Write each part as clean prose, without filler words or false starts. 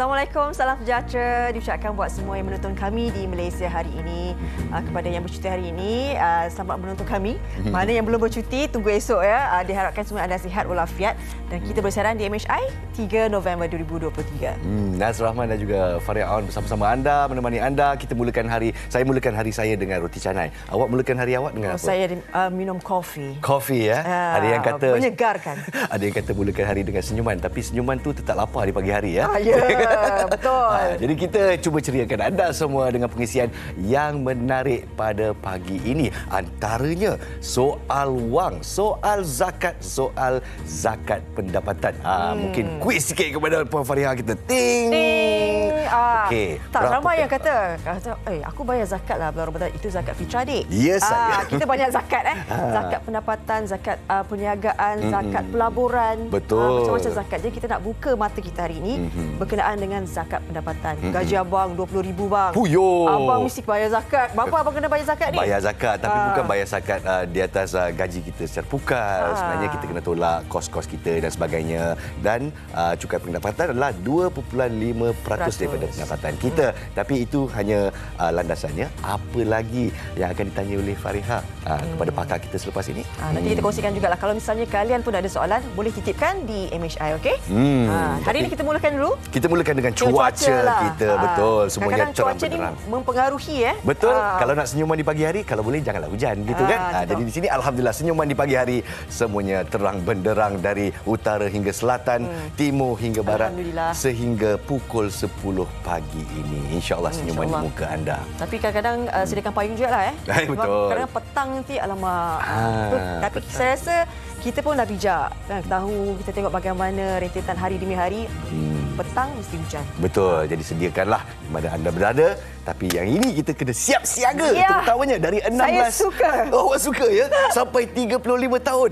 Assalamualaikum, salam sejahtera diucapkan buat semua yang menonton kami di Malaysia hari ini. Kepada yang bercuti hari ini, selamat menonton kami. Mana yang belum bercuti, tunggu esok ya. Diharapkan semua anda sihat walafiat. Dan kita bersiaran di MHI 3 November 2023. Naz Rahman dan juga Faria Aun bersama-sama anda, menemani anda. Saya mulakan hari saya dengan roti canai. Awak mulakan hari awak dengan apa? Saya minum kopi. Kopi ya. Ada yang kata menyegarkan. Ada yang kata mulakan hari dengan senyuman, tapi senyuman tu tetap lapar di pagi hari ya. Ya, betul. Jadi kita cuba ceriakan anda semua dengan pengisian yang menarik pada pagi ini. Antaranya soal wang, soal zakat pendapatan. Mungkin kuis sikit kepada Puan Fariha kita. Ting. Okey. Tak ramai yang kata, aku bayar zakat lah bulan Ramadan. Itu zakat fitrah dik. Ya, saya. Kita banyak zakat zakat pendapatan, zakat perniagaan, zakat pelaburan. Betul. Macam-macam zakat. Jadi kita nak buka mata kita hari ini berkenaan dengan zakat pendapatan. Gaji abang 20,000 bang. Puyo. Abang mesti bayar zakat. Berapa abang kena bayar zakat ni? Bayar zakat, tapi bukan bayar zakat di atas gaji kita secara pukal. Sebenarnya kita kena tolak kos-kos kita dan sebagainya. Dan cukai pendapatan adalah 2.5% daripada pendapatan kita. Tapi itu hanya landasannya. Apa lagi yang akan ditanya oleh Fariha kepada pakar kita selepas ini? Nanti kita kongsikan jugalah. Kalau misalnya kalian pun ada soalan, boleh titipkan di MHI, okey? Hari ini kita mulakan dulu. Kita mulakan dengan cuaca lah kita. Betul, semuanya terang benderang. Cuaca ni mempengaruhi Betul. Kalau nak senyuman di pagi hari, kalau boleh janganlah hujan gitu kan. Jadi di sini alhamdulillah senyuman di pagi hari semuanya terang benderang dari utara hingga selatan, timur hingga barat sehingga pukul 10 pagi ini. InsyaAllah senyuman di muka anda. Tapi kadang-kadang sediakan payung juga lah Betul. Kadang-kadang petang nanti alamak. Tapi saya rasa kita pun dah bijak. Tahu, kita tengok bagaimana rentetan hari demi hari. Petang mesti hujan. Betul. Jadi sediakanlah di mana anda berada. Tapi yang ini kita kena siap siaga. Terutamanya dari 16. Saya suka. Oh, awak suka ya? Sampai 35 tahun.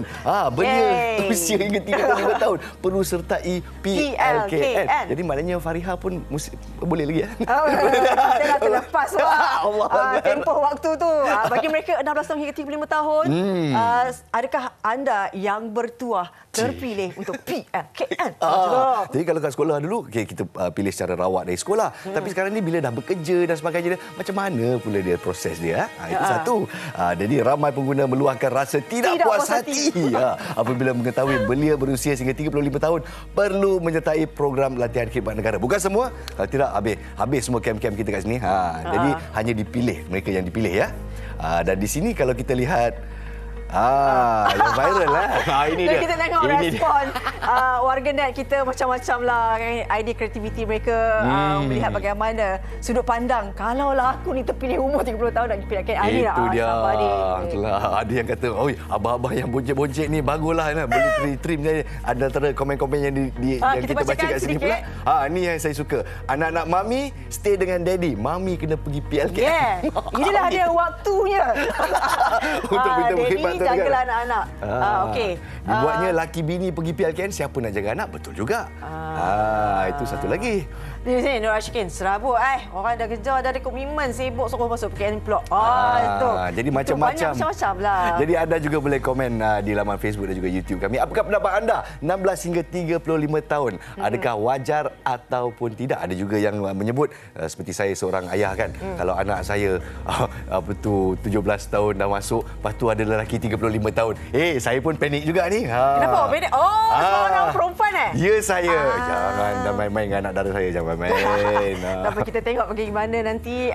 Belia usia hingga 35 tahun. Perlu sertai PLKN. Jadi maknanya Fariha pun boleh lagi ya? Saya dah terlepas. Tempoh waktu tu. Bagi mereka 16 tahun hingga 35 tahun. Adakah anda yang bertuah terpilih untuk PLKN? Jadi kalau kat sekolah dulu, kita pilih secara rawat dari sekolah. Tapi sekarang ni bila dah bekerja dan sebagainya, macam mana pula dia proses dia? Itu satu. Jadi ramai pengguna meluahkan rasa tidak puas hati apabila mengetahui belia berusia sehingga 35 tahun perlu menyertai program latihan khidmat negara. Bukan semua, kalau tidak habis semua kem-kem kita kat sini. Jadi hanya dipilih, mereka yang dipilih ya. Dan di sini kalau kita lihat yang viral lah. Ini dia. Kita tengok respon warganet kita macam-macam lah. Idea kreativiti mereka melihat bagaimana sudut pandang. Kalaulah aku ni terpilih umur 30 tahun nak pergi PLKN. Itu dia. Ada yang kata, abang-abang yang boncek-boncek ni baguslah. Boleh trim je. Ada antara komen-komen yang kita baca kat sini pula. Ni yang saya suka. Anak-anak mami stay dengan daddy. Mami kena pergi PLKN. Inilah dia waktunya. Untuk kita berkhidmat. Jagalah anak-anak. Okey. Dibuatnya laki bini pergi PLKN, siapa nak jaga anak? Betul juga. Itu satu lagi. Di sini Nur Ashikin serabut orang dah kejar, dah ada komitmen, sibuk suruh masuk PKN pula. Itu. Jadi macam-macam. Macam-macam lah. Jadi anda juga boleh komen di laman Facebook dan juga YouTube kami. Apakah pendapat anda 16 hingga 35 tahun? Adakah wajar ataupun tidak? Ada juga yang menyebut seperti saya seorang ayah kan. Kalau anak saya 17 tahun dah masuk, lepas tu ada lelaki 35 tahun. Saya pun panik juga ni. Kenapa? Panik? Seorang perempuan Ya saya. Jangan dah main-main dengan anak dara saya. Jangan main. Tapi kita tengok bagaimana nanti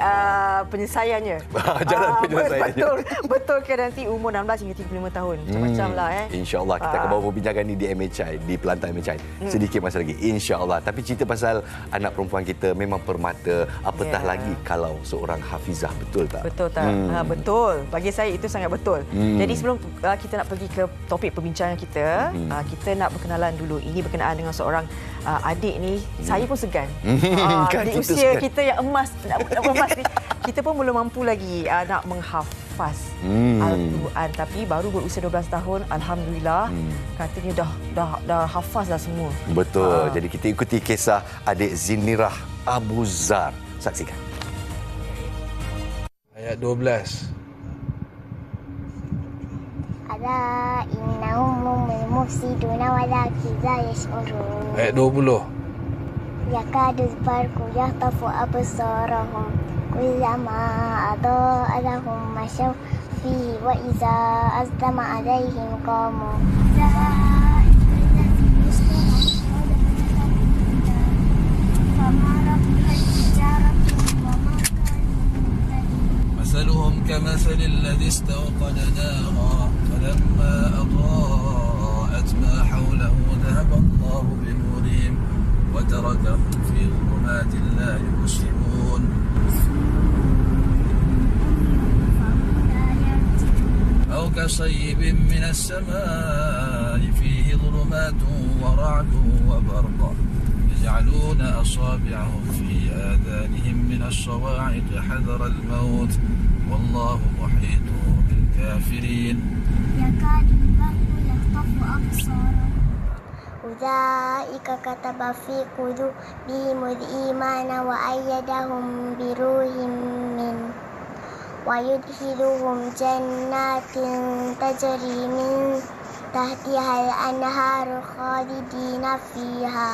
penyelesaiannya. Jalan penyelesaiannya. Betul ke nanti umur 16 hingga 35 tahun. Macam-macam lah. InsyaAllah kita akan bawa perbincangan ni di MHI, di pelantar MHI. Sedikit masa lagi. InsyaAllah. Tapi cerita pasal anak perempuan kita memang permata. Apatah lagi kalau seorang hafizah. Betul tak? Betul tak? Betul. Bagi saya itu sangat betul. Jadi sebelum kita nak pergi ke topik perbincangan kita, kita nak berkenalan dulu. Ini berkenaan dengan seorang adik ni. Saya pun segan. Di usia kita yang emas ni, kita pun belum mampu lagi nak menghafaz Al-Quran. Tapi baru berusia 12 tahun, alhamdulillah, katanya dah hafaz dah semua. Betul. Jadi kita ikuti kisah adik Zinirah Abu Zar. Saksikan. Ayat 12. Ala innahum mufsiduna walakin la yash'urun. Ayat 20. يكاد البرق يخطف أبصارهم كلما أضاء لهم مشوا فيه وإذا أظلم عليهم قاموا مثلهم كمثل الذي استوقد نارا فلما أضاءت ما حوله ذهب الله بنورهم وتركهم في ظلمات لا يبصرون أو كصيب من السماء فيه ظلمات ورعد وبرق يجعلون أصابعهم في آذانهم من الصواعق حذر الموت والله محيط بالكافرين يكاد البرق يخطف أبصارهم أولئك كتب في قلوبهم الإيمان وأيدهم بروح منه ويدخلهم جنات تجري من تحتها الأنهار خالدين فيها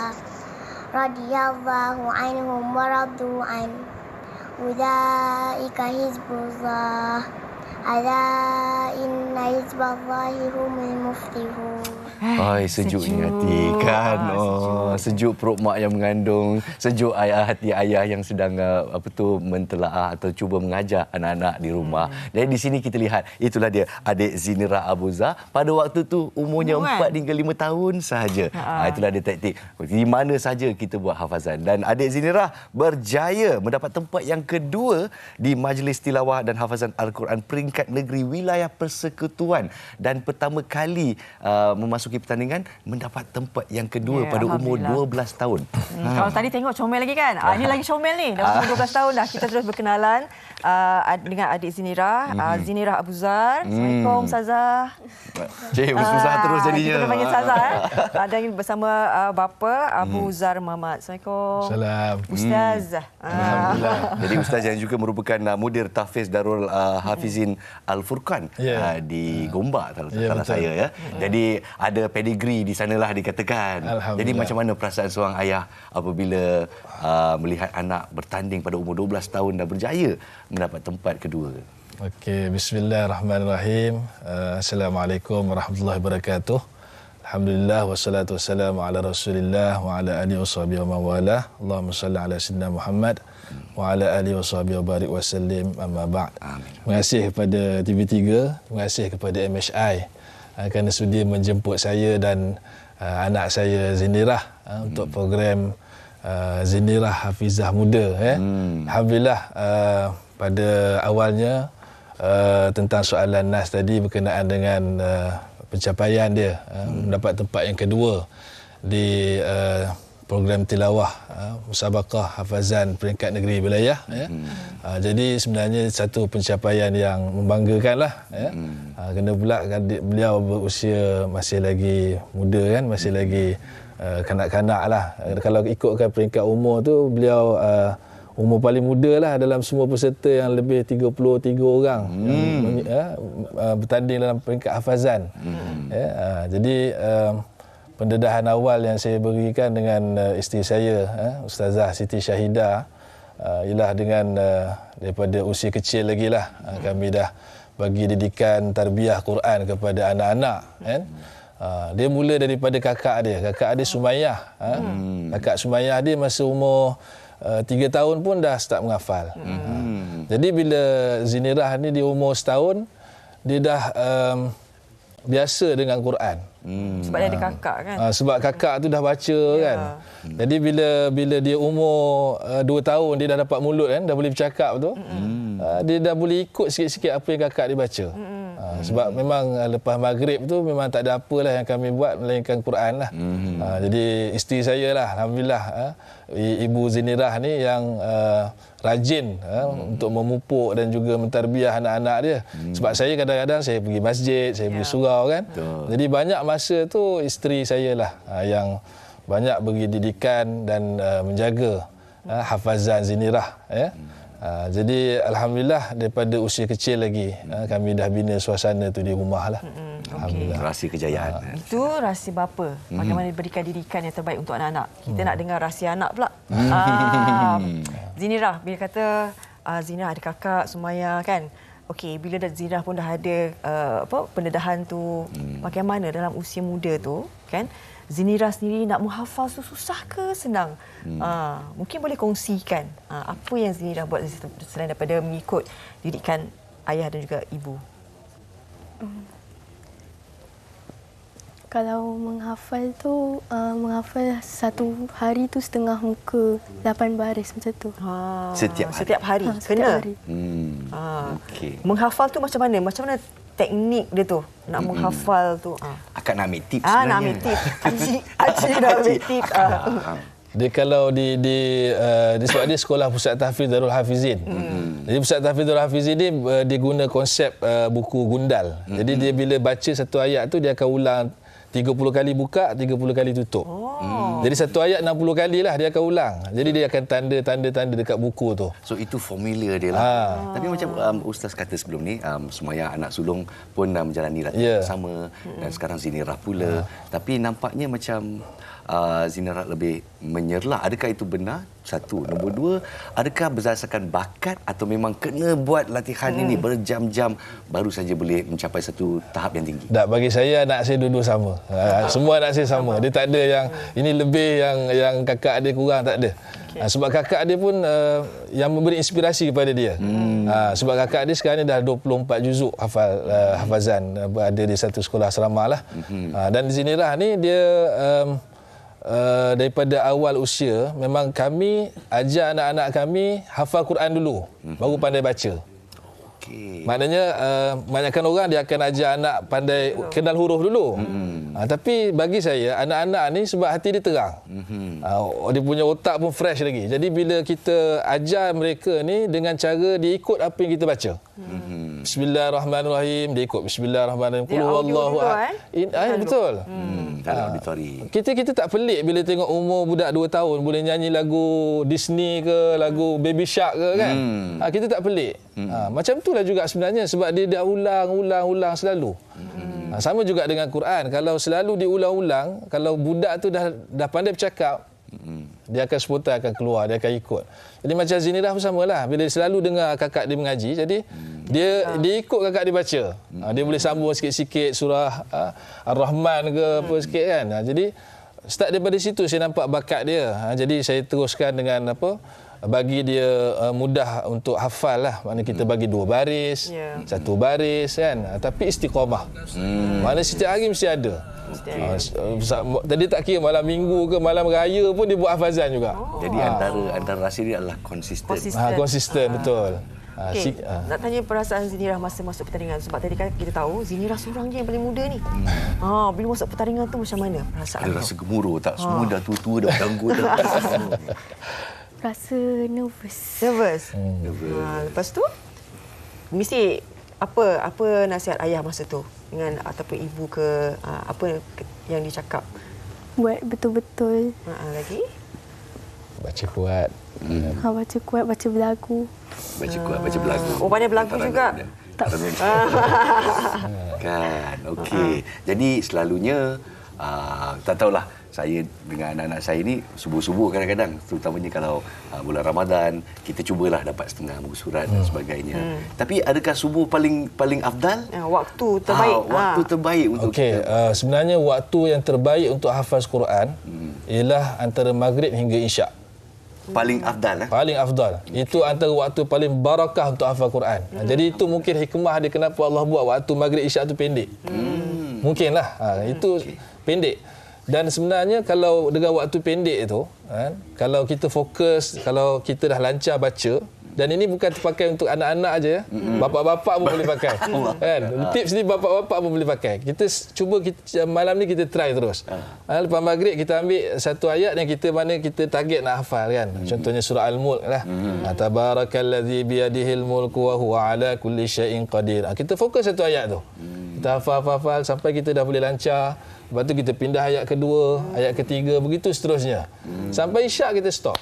رضي الله عنهم ورضوا عنه أولئك حزب الله ألا إن حزب الله هم المفلحون. Ai, sejuknya hati kan. Oh, sejuk perut mak yang mengandung, sejuk hati ayah yang sedang mentelaah atau cuba mengajar anak-anak di rumah. Jadi di sini kita lihat itulah dia adik Zinirah Abuzar pada waktu tu umurnya 4 hingga 5 tahun sahaja. Itulah dia taktik. Di mana saja kita buat hafazan dan adik Zinirah berjaya mendapat tempat yang kedua di Majlis Tilawah dan Hafazan Al-Quran peringkat negeri wilayah persekutuan dan pertama kali memasuki pertandingan mendapat tempat yang kedua pada umur 12 tahun. Kalau tadi tengok comel lagi kan? Ini lagi comel ni. Dah umur 12 tahun dah. Kita terus berkenalan dengan adik Zinirah, Zinirah Abuzar. Assalamualaikum Ustazah. Cik, Ustazah terus jadinya. Kita panggil Ustazah. Dan bersama bapa Abuzar Mamat. Assalamualaikum. Salam. Ustaz. Alhamdulillah. Jadi Ustaz yang juga merupakan mudir tahfiz Darul Hafizin Al-Furqan di Gombak salah saya ya. Jadi ada pedigree di sanalah dikatakan. Jadi macam mana perasaan seorang ayah apabila melihat anak bertanding pada umur 12 tahun dan berjaya mendapat tempat kedua? Okey, bismillahirrahmanirrahim. Assalamualaikum warahmatullahi wabarakatuh. Alhamdulillah wassalatu wassalamu ala Rasulillah wa ala alihi washabihi wa mawala. Allahumma salli ala sayyidina Muhammad wa ala alihi washabihi wa barik wasallim amma ba'd. Terima kasih kepada TV3, terima kasih kepada MHI kerana sudi menjemput saya dan anak saya Zinirah untuk program Zinirah Hafizah Muda. Alhamdulillah, pada awalnya tentang soalan Nas tadi berkenaan dengan pencapaian dia mendapat tempat yang kedua di program tilawah musabaqah hafazan peringkat negeri wilayah jadi sebenarnya satu pencapaian yang membanggakanlah kena pula beliau berusia masih lagi muda kan, masih lagi kanak-kanak lah. Kalau ikutkan peringkat umur tu beliau umur paling muda lah dalam semua peserta yang lebih 33 orang bertanding dalam peringkat hafazan. Jadi pendedahan awal yang saya berikan dengan isteri saya, Ustazah Siti Syahidah, ialah dengan daripada usia kecil lagi lah kami dah bagi didikan tarbiyah Quran kepada anak-anak. Dia mula daripada kakak dia Sumayyah. Kakak Sumayyah dia masa umur 3 tahun pun dah start menghafal. Jadi bila Zinirah ni di umur setahun, dia dah biasa dengan Quran. Sebab dia ada kakak kan? Sebab kakak tu dah baca kan. Jadi bila dia umur 2 tahun, dia dah dapat mulut kan, dah boleh bercakap tu. Dia dah boleh ikut sikit-sikit apa yang kakak dia baca. Sebab memang lepas maghrib tu memang tak ada apalah yang kami buat melainkan Quran lah. Jadi isteri saya lah, Alhamdulillah, Ibu Zinirah ni yang rajin untuk memupuk dan juga mentarbiah anak-anak dia. Sebab saya kadang-kadang saya pergi masjid, saya pergi surau kan. Jadi banyak masa tu isteri saya lah yang banyak beri didikan dan menjaga hafazan Zinirah. Jadi Alhamdulillah daripada usia kecil lagi kami dah bina suasana tu di rumah lah. Okey. Rahsia kejayaan. Itu rahsia bapa. Bagaimana diberikan didikan yang terbaik untuk anak-anak. Kita nak dengar rahsia anak pula. Zinirah, bila kata Zinirah ada kakak, Sumaya kan. Okey, bila Zinirah pun dah ada pendedahan tu, bagaimana dalam usia muda tu kan? Zinirah sendiri nak menghafal tu susah ke senang? Mungkin boleh kongsikan apa yang Zinirah buat selain daripada mengikut didikan ayah dan juga ibu. Kalau menghafal tu, menghafal satu hari tu setengah muka, 8 baris macam tu. Setiap hari? Kena? Setiap hari. Okey. Menghafal tu macam mana? Macam mana teknik dia tu? Nak menghafal tu? Akak nak ambil tips sebenarnya. Nak ambil tips. Acik dah ambil tips. Dia kalau sebab dia sekolah Pusat Tahfiz Darul Hafizin. Jadi Pusat Tahfiz Darul Hafizin ni dia guna konsep buku gundal. Jadi dia bila baca satu ayat tu dia akan ulang 30 kali buka, 30 kali tutup. Jadi satu ayat 60 kali lah dia akan ulang. Jadi dia akan tanda dekat buku tu. So itu formula dia lah. Tapi macam Ustaz kata sebelum ni, Sumaya anak sulung pun menjalani latihan bersama dan sekarang Zinirah pula. Tapi nampaknya macam Zinirah lebih menyerlah. Adakah itu benar? Satu. Nombor dua, adakah berdasarkan bakat atau memang kena buat latihan ini berjam-jam baru saja boleh mencapai satu tahap yang tinggi? Tak, bagi saya anak saya dua-dua sama. Semua anak saya sama. Dia tak ada yang ini lebih yang kakak dia kurang, tak ada. Sebab kakak dia pun yang memberi inspirasi kepada dia. Sebab kakak dia sekarang ni dah 24 juzuk hafazan, ada di satu sekolah asrama lah. Dan di sinilah ni dia daripada awal usia memang kami ajar anak-anak kami hafal Quran dulu, baru pandai baca. Maknanya banyakkan orang dia akan ajar anak pandai kenal huruf dulu. Tapi bagi saya anak-anak ni sebab hati dia terang. Dia punya otak pun fresh lagi. Jadi bila kita ajar mereka ni dengan cara dia ikut apa yang kita baca. Bismillahirrahmanirrahim, dia ikut Bismillahirrahmanirrahim. Qul huwallahu ahad. Betul. Dalam auditori. Kita tak pelik bila tengok umur budak 2 tahun boleh nyanyi lagu Disney ke, lagu Baby Shark ke kan. Kita tak pelik. Macam itulah juga sebenarnya sebab dia dah ulang selalu. Sama juga dengan Quran. Kalau selalu diulang-ulang, kalau budak tu dah pandai bercakap, dia akan spontan akan keluar, dia akan ikut. Jadi macam Zinirah pun samalah. Bila selalu dengar kakak dia mengaji, jadi dia ikut kakak dia baca. Dia boleh sambung sikit-sikit surah Ar-Rahman ke apa sikit kan. Jadi start daripada situ saya nampak bakat dia. Jadi saya teruskan dengan bagi dia mudah untuk hafal lah. Maknanya kita bagi 2 baris, 1 baris kan. Tapi istiqamah. Maknanya setiap hari mesti ada. Tadi tak kira malam minggu ke malam raya pun dia buat hafazan juga. Jadi antara rahsia dia adalah konsisten. Konsisten betul. Nak tanya perasaan Zinirah masa masuk pertandingan sebab tadi kan kita tahu Zinirah seorang je yang paling muda ni. Bila masuk pertandingan tu macam mana perasaan? Ada rasa gemuruh tak? Semua dah tua-tua dah ganggu dah. Rasa nervous. Lepas tu mesti apa nasihat ayah masa tu dengan ataupun ibu ke apa yang dicakap? Buat betul-betul. Lagi? Baca kuat. Baca kuat, baca berlagu. Baca kuat, baca berlagu. Banyak berlagu juga? Tak. Kan, okey. Jadi selalunya tak tahulah, saya dengan anak-anak saya ni subuh-subuh kadang-kadang, terutamanya kalau bulan Ramadan, kita cubalah dapat setengah muka surat dan sebagainya. Tapi adakah subuh paling afdal? Waktu terbaik. Waktu terbaik untuk kita. Sebenarnya waktu yang terbaik untuk hafaz Quran ialah antara maghrib hingga isyak. Paling afdal Paling afdal. Itu antara waktu paling barakah untuk hafal Quran. Jadi itu mungkin hikmah dia kenapa Allah buat waktu maghrib isyak tu pendek. Mungkinlah. Itu pendek. Dan sebenarnya kalau dengan waktu pendek itu, kalau kita fokus, kalau kita dah lancar baca, dan ini bukan terpakai untuk anak-anak aja ya. Bapa-bapa pun boleh pakai. Kan? Tips ni bapa-bapa pun boleh pakai. Kita cuba malam ni kita try terus. Lepas maghrib kita ambil satu ayat yang kita target nak hafal kan. Contohnya surah Al-Mulk lah. Tabarakalladzi biyadihil mulku wa huwa ala kulli syai'in qadir. Kita fokus satu ayat tu. Kita hafal sampai kita dah boleh lancar. Lepas tu kita pindah ayat kedua, ayat ketiga, begitu seterusnya. Sampai isyak kita stop.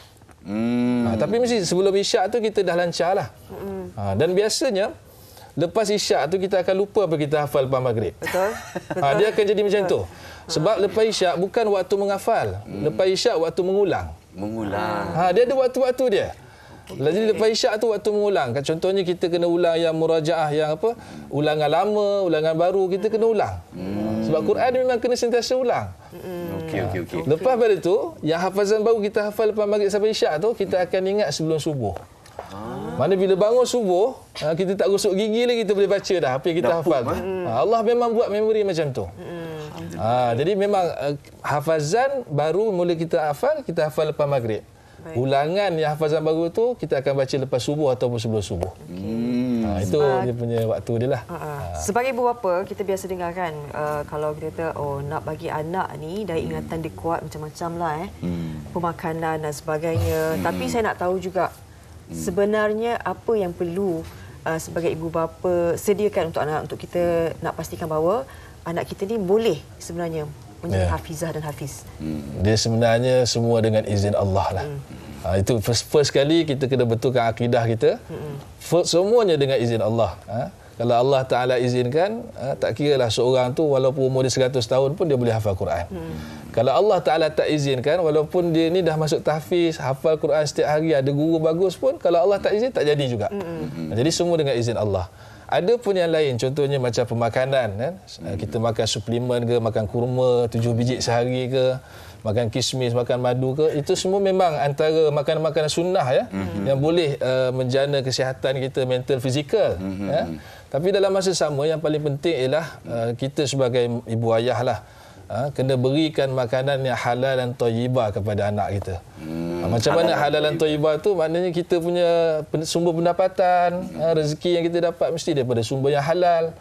Tapi mesti sebelum isyak tu kita dah lancar lah. Dan biasanya lepas isyak tu kita akan lupa apa kita hafal lepas maghrib. Betul. Dia akan jadi macam tu. Sebab lepas isyak bukan waktu menghafal. Lepas isyak waktu mengulang. Dia ada waktu-waktu dia. Jadi lepas isyak tu waktu mengulang. Contohnya kita kena ulang yang murajaah, yang apa? Ulangan lama, ulangan baru, kita kena ulang. Sebab Quran memang kena sentiasa ulang. Okey. Lepas pada tu, yang hafazan baru kita hafal lepas maghrib sampai isyak tu, kita akan ingat sebelum subuh. Mana bila bangun subuh, kita tak gosok gigi lagi, kita boleh baca dah apa yang kita hafal. Allah memang buat memori macam tu. Jadi memang hafazan baru mula kita hafal lepas maghrib. Ulangan yang hafazan baru tu kita akan baca lepas subuh ataupun sebelum subuh. Itu dia punya waktu dia lah. Sebagai ibu bapa, kita biasa dengar kan, kalau kita kata nak bagi anak ni dari ingatan dia kuat macam-macam lah pemakanan dan sebagainya. Tapi saya nak tahu juga sebenarnya apa yang perlu sebagai ibu bapa sediakan untuk anak, untuk kita nak pastikan bahawa anak kita ni boleh sebenarnya menjadi hafizah dan hafiz. Dia sebenarnya semua dengan izin Allah lah. Itu first kali kita kena betulkan akidah kita. Semuanya dengan izin Allah. Kalau Allah Ta'ala izinkan, tak kiralah seorang tu walaupun umur dia 100 tahun pun dia boleh hafal Quran. Kalau Allah Ta'ala tak izinkan, walaupun dia ni dah masuk tahfiz, hafal Quran setiap hari, ada guru bagus pun, kalau Allah tak izin, tak jadi juga. Jadi semua dengan izin Allah. Ada pun yang lain, contohnya macam pemakanan kan. Kita makan suplemen ke, makan kurma 7 biji sehari ke, makan kismis, makan madu ke, itu semua memang antara makanan-makanan sunnah yang boleh menjana kesihatan kita mental fizikal. Tapi dalam masa sama yang paling penting ialah kita sebagai ibu ayah lah kena berikan makanan yang halal dan thayyibah kepada anak kita. Macam mana halal dan thayyibah tu? Maknanya kita punya sumber pendapatan, rezeki yang kita dapat mesti daripada sumber yang halal.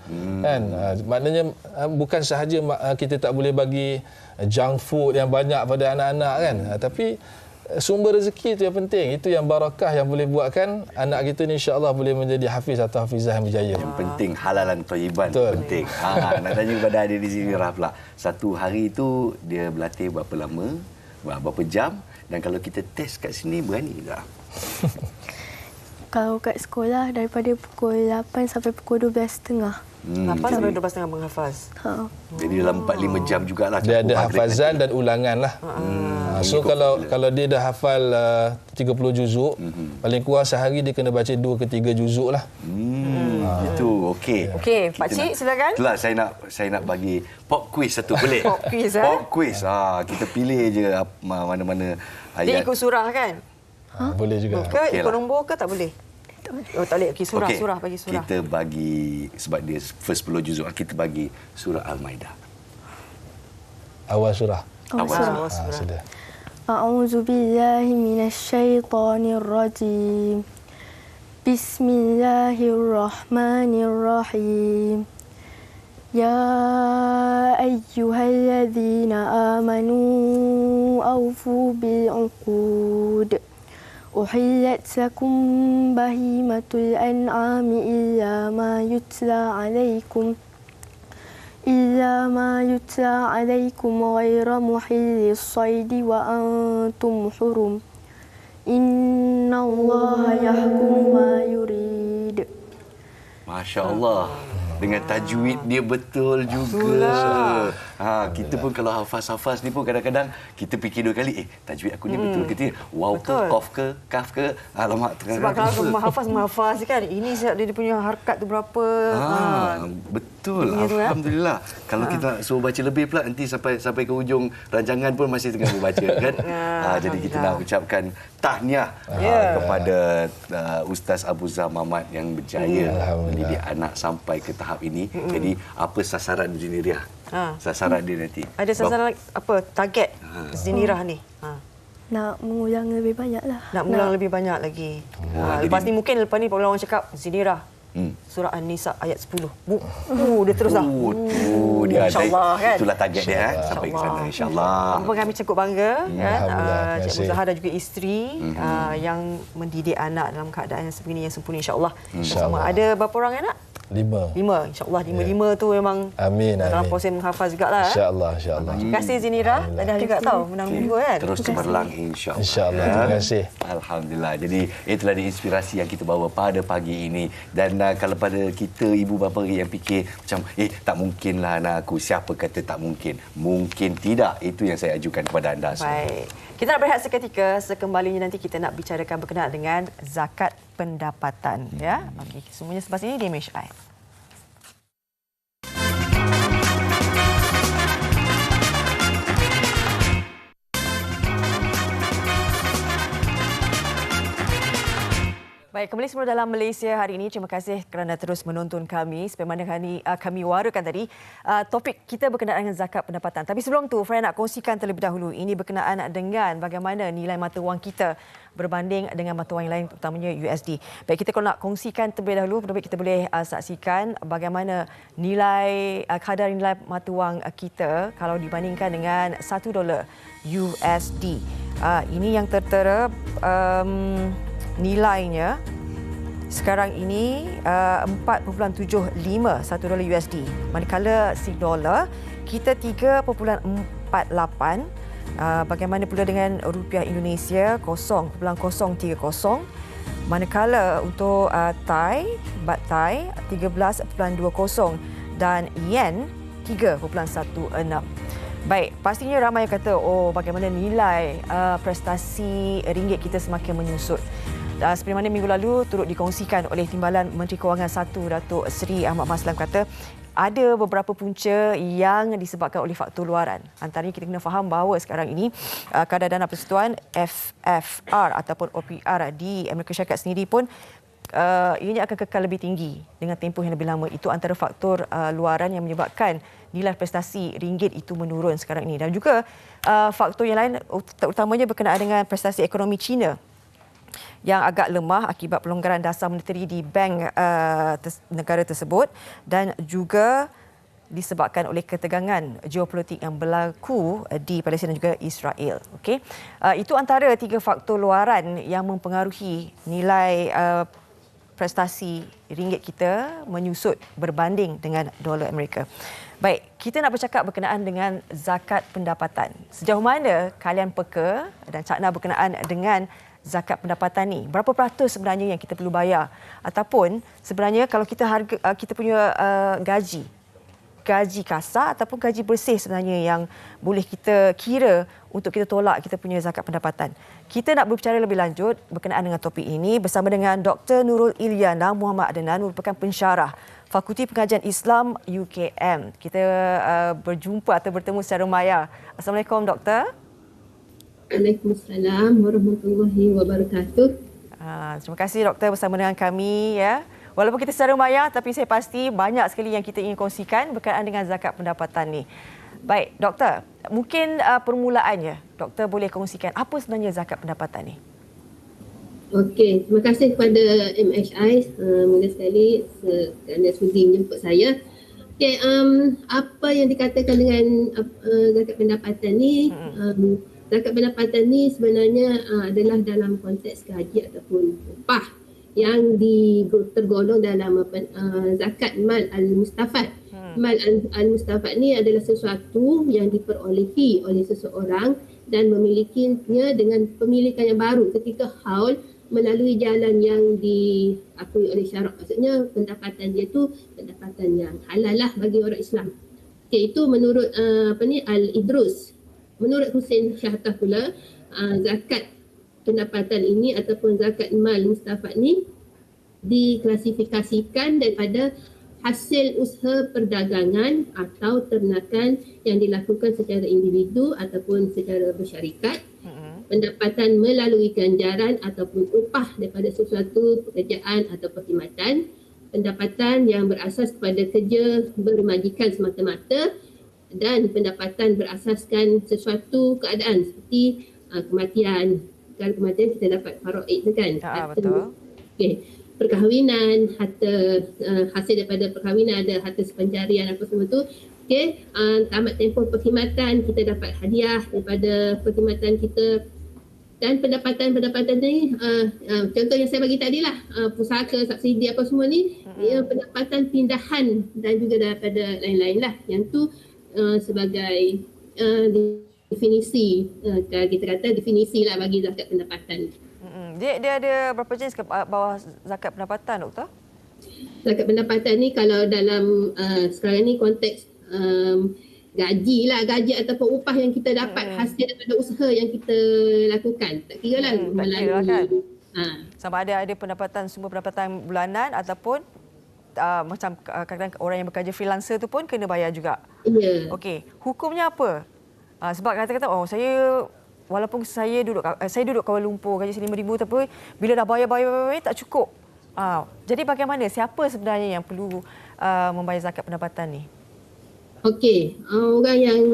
Kan? Maknanya bukan sahaja kita tak boleh bagi junk food yang banyak pada anak-anak kan. Tapi sumber rezeki itu yang penting. Itu yang barakah yang boleh buatkan anak kita ni insya-Allah boleh menjadi hafiz atau hafizah yang berjaya. Yang penting halalan thayyiban penting. Nak tanya kepada adik di sini Rah pula. Satu hari itu dia berlatih berapa lama? Berapa jam? Dan kalau kita test kat sini berani tak? Kalau kat sekolah daripada pukul 8 sampai pukul 12.30. 8 sampai 12.30 menghafaz. Jadi dalam 4-5 jam jugalah. Dia ada hafazan dan ulangan lah. So kalau dia dah hafal 30 juzuk, paling kurang sehari dia kena baca 2 ke 3 juzuk lah. Itu okey. Okey, Pak Cik silakan. Itulah saya nak bagi pop quiz satu boleh? Pop quiz Pop quiz. Kita pilih je mana-mana Dia ayat. ikut surah kan? Boleh juga. Ke ikut nombor ke tak boleh? Oh tak boleh. Okey, surah bagi surah. Kita bagi sebab dia first 10 juzuk, kita bagi surah Al-Maidah. Awal surah. Awal surah. Sudah. A'udzu billahi minasyaitonir rajim. Bismillahirrahmanirrahim. Ya ayyuhalladzina amanu awfu bil 'uqud. Uhillat lakum bahimatul an'ami illa ma yutla 'alaikum ghayra muhillis saydi wa antum hurum. Innallaha yahkumu ma yurid. Masya-Allah. Dengan tajwid dia betul juga. Kita pun kalau hafaz-hafaz ni pun kadang-kadang kita fikir 2 kali, tajwid aku ni betul ke tidak? Waw ke, qaf ke, kaf ke? Alamak, sebab kalau menghafaz kan, ini dia punya harakat tu berapa. Betul. Alhamdulillah. Kalau kita suruh baca lebih pula, nanti sampai ke hujung rancangan pun masih tengah membaca kan. Jadi kita nak ucapkan tahniah kepada Ustaz Abu Zah Mamat yang berjaya mendidik anak sampai ke tahap ini. Jadi apa sasaran Zinirah? Sasaran dia nanti. Ada sasaran apa? Target Zinirah ni? Nak mengulang lebih banyak lah. Nak mengulang lebih banyak lagi. Lepas ni mungkin lepas ni orang cakap Zinirah. Surah An-Nisa ayat 10. Dia terus dah. Dia InsyaAllah kan. Itulah target dia sampai ke sana insya-Allah. Apa kami cukup bangga kan. Cik Muzahar dan juga isteri yang mendidik anak dalam keadaan yang sebegini yang sempurna insya-Allah. Sama ada berapa orang anak? 5. 5. InsyaAllah 5 tu memang Amin. dalam Amin. proses menghafaz jugalah. InsyaAllah. Terima kasih Zinira. Tahniah juga tahu menang 2 kan. Terus cemerlang insya-Allah. InsyaAllah. Terima kasih. Alhamdulillah. Jadi itulah dia inspirasi yang kita bawa pada pagi ini. Dan kalau pada kita ibu bapa yang fikir macam tak mungkinlah anak aku, siapa kata tak mungkin? Mungkin tidak. Itu yang saya ajukan kepada anda semua. Baik. Kita nak berehat seketika. Sekembalinya nanti kita nak bicarakan berkenaan dengan zakat pendapatan. Ya. Okey, semuanya selepas ini di MHI. Baik, kembali semula dalam Malaysia hari ini. Terima kasih kerana terus menonton kami. Sebagaimana kami warakan tadi, topik kita berkenaan dengan zakat pendapatan. Tapi sebelum tu, saya nak kongsikan terlebih dahulu. Ini berkenaan dengan bagaimana nilai mata wang kita berbanding dengan mata wang yang lain, terutamanya USD. Baik, kita kalau nak kongsikan terlebih dahulu, kita boleh saksikan bagaimana nilai kadar nilai mata wang kita kalau dibandingkan dengan $1 USD. Ini yang tertera nilainya sekarang ini 4.75 $1 USD. Manakala $1 kita 3.48. Bagaimana pula dengan rupiah Indonesia 0.030. Manakala untuk baht Thai 13.20 dan yen 3.16. Baik, pastinya ramai yang kata, bagaimana nilai prestasi ringgit kita semakin menyusut. Seperti mana minggu lalu turut dikongsikan oleh Timbalan Menteri Kewangan 1 Datuk Seri Ahmad Maslan kata ada beberapa punca yang disebabkan oleh faktor luaran. Antaranya kita kena faham bahawa sekarang ini kadar dana persekutuan FFR ataupun OPR di Amerika Syarikat sendiri pun ianya akan kekal lebih tinggi dengan tempoh yang lebih lama. Itu antara faktor luaran yang menyebabkan nilai prestasi ringgit itu menurun sekarang ini. Dan juga faktor yang lain terutamanya berkenaan dengan prestasi ekonomi China yang agak lemah akibat pelonggaran dasar monetary di bank negara tersebut dan juga disebabkan oleh ketegangan geopolitik yang berlaku di Palestin dan juga Israel. Okey. Itu antara 3 faktor luaran yang mempengaruhi nilai prestasi ringgit kita menyusut berbanding dengan dolar Amerika. Baik, kita nak bercakap berkenaan dengan zakat pendapatan. Sejauh mana kalian peka dan cakna berkenaan dengan zakat pendapatan ni? Berapa peratus sebenarnya yang kita perlu bayar? Ataupun sebenarnya kalau kita punya gaji kasar ataupun gaji bersih sebenarnya yang boleh kita kira untuk kita tolak kita punya zakat pendapatan. Kita nak berbicara lebih lanjut berkenaan dengan topik ini bersama dengan Dr. Nurul Ilyana Muhammad Adnan, merupakan pensyarah Fakulti Pengajian Islam UKM. Kita berjumpa atau bertemu secara maya. Assalamualaikum, Doktor. Waalaikumsalam warahmatullahi wabarakatuh. Terima kasih Doktor bersama dengan kami ya. Walaupun kita secara maya tapi saya pasti banyak sekali yang kita ingin kongsikan berkaitan dengan zakat pendapatan ni. Baik, Doktor, mungkin permulaannya Doktor boleh kongsikan apa sebenarnya zakat pendapatan ni? Okey, terima kasih kepada MHI mula sekali kerana sudi menjemput saya. Okey, apa yang dikatakan dengan zakat pendapatan ni? Zakat pendapatan ni sebenarnya adalah dalam konteks gaji ataupun upah yang tergolong dalam zakat mal al-mustafad. Mal al-mustafad ni adalah sesuatu yang diperolehi oleh seseorang dan memilikinya dengan pemilikan yang baru ketika haul melalui jalan yang diakui oleh syarak. Maksudnya pendapatan dia tu pendapatan yang halal lah bagi orang Islam. Okay, itu menurut Al-Idrus. Menurut Hussein Syahtah pula, zakat pendapatan ini ataupun zakat mal mustafad ni diklasifikasikan daripada hasil usaha perdagangan atau ternakan yang dilakukan secara individu ataupun secara bersyarikat, pendapatan melalui ganjaran ataupun upah daripada sesuatu pekerjaan atau perkhidmatan, pendapatan yang berasas kepada kerja bermajikan semata-mata, dan pendapatan berasaskan sesuatu keadaan seperti kematian. Kalau kematian kita dapat faraid tu kan. Betul. Okey, perkahwinan, harta hasil daripada perkahwinan ada harta sepenjarian apa semua tu. Okey, tamat tempoh perkhidmatan kita dapat hadiah daripada perkhidmatan kita. Dan pendapatan ni contoh yang saya bagi tadi lah, pusaka, subsidi apa semua ni, pendapatan pindahan dan juga daripada lain-lain lah. Yang tu sebagai definisi, kita kata definisi lah bagi zakat pendapatan. Dia ada berapa jenis ke bawah zakat pendapatan, Doktor? Zakat pendapatan ni kalau dalam sekarang ni konteks gaji ataupun upah yang kita dapat hasil daripada usaha yang kita lakukan. Tak kira lah melalui kan? Sama ada pendapatan, sumber pendapatan bulanan ataupun macam kadang-kadang orang yang bekerja freelancer tu pun kena bayar juga. Ya. Okey, hukumnya apa? Sebab kata-kata saya walaupun saya duduk Kuala Lumpur, gaji saya RM5,000 tapi bila dah bayar tak cukup. Jadi bagaimana, siapa sebenarnya yang perlu membayar zakat pendapatan ni? Okey, orang yang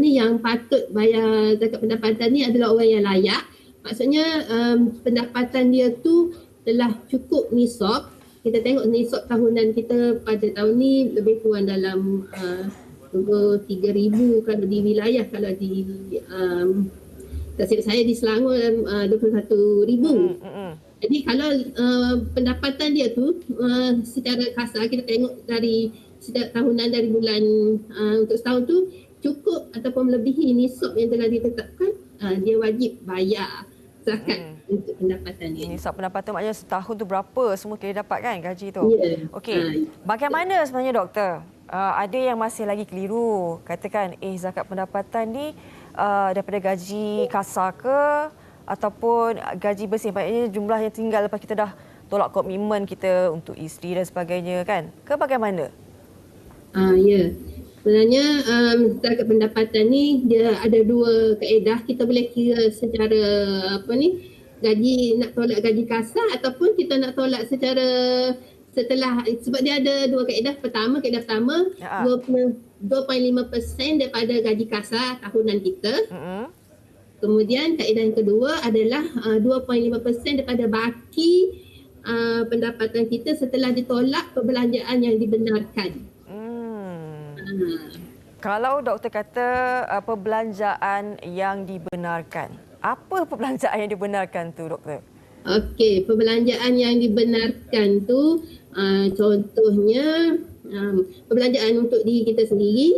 yang patut bayar zakat pendapatan ni adalah orang yang layak. Maksudnya pendapatan dia tu telah cukup nisab. Kita tengok nisab tahunan kita pada tahun ni lebih kurang dalam 3,000 kalau di wilayah, kalau di tak silap saya di Selangor 21,000. Jadi kalau pendapatan dia tu secara kasar kita tengok dari setiap tahunan dari bulan untuk setahun tu cukup ataupun melebihi nisab yang telah ditetapkan, dia wajib bayar zakat untuk pendapatan dia. Nisab pendapatan maknanya setahun tu berapa semua kita dapat kan gaji tu. Yeah. Okey. Bagaimana sebenarnya, Doktor? Ada yang masih lagi keliru. Katakan zakat pendapatan ni daripada gaji kasar ke ataupun gaji bersih, maknanya jumlah yang tinggal lepas kita dah tolak komitmen kita untuk isteri dan sebagainya kan? Ke bagaimana? Ya. Sebenarnya zakat pendapatan ni dia ada dua kaedah. Kita boleh kira secara gaji, nak tolak gaji kasar ataupun kita nak tolak secara setelah, sebab dia ada dua kaedah. Kaedah pertama 2.5% daripada gaji kasar tahunan kita. Kemudian kaedah yang kedua adalah 2.5% daripada baki pendapatan kita setelah ditolak perbelanjaan yang dibenarkan. Kalau doktor kata perbelanjaan yang dibenarkan, apa perbelanjaan yang dibenarkan tu, doktor? Okey, perbelanjaan yang dibenarkan tu contohnya perbelanjaan untuk diri kita sendiri,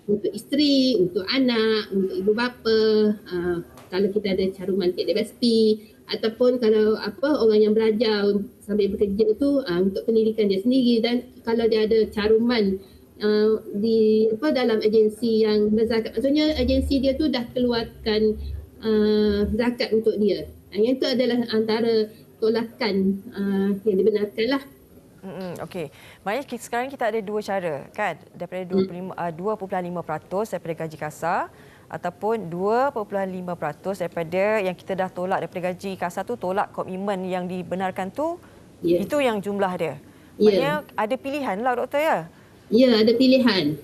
untuk isteri, untuk anak, untuk ibu bapa, kalau kita ada caruman KDBSP, ataupun kalau orang yang belajar sambil bekerja tu untuk pendidikan dia sendiri, dan kalau dia ada caruman di dalam agensi yang berzakat, maksudnya agensi dia tu dah keluarkan zakat untuk dia. Yang itu adalah antara tolakan yang dibenarkan lah. Okey. Maknanya sekarang kita ada dua cara kan, daripada 2.5% daripada gaji kasar ataupun 2.5% daripada yang kita dah tolak daripada gaji kasar tu, tolak komitmen yang dibenarkan tu. Itu yang jumlah dia. Maknanya ada pilihan lah, doktor ya? Ya, ada pilihan.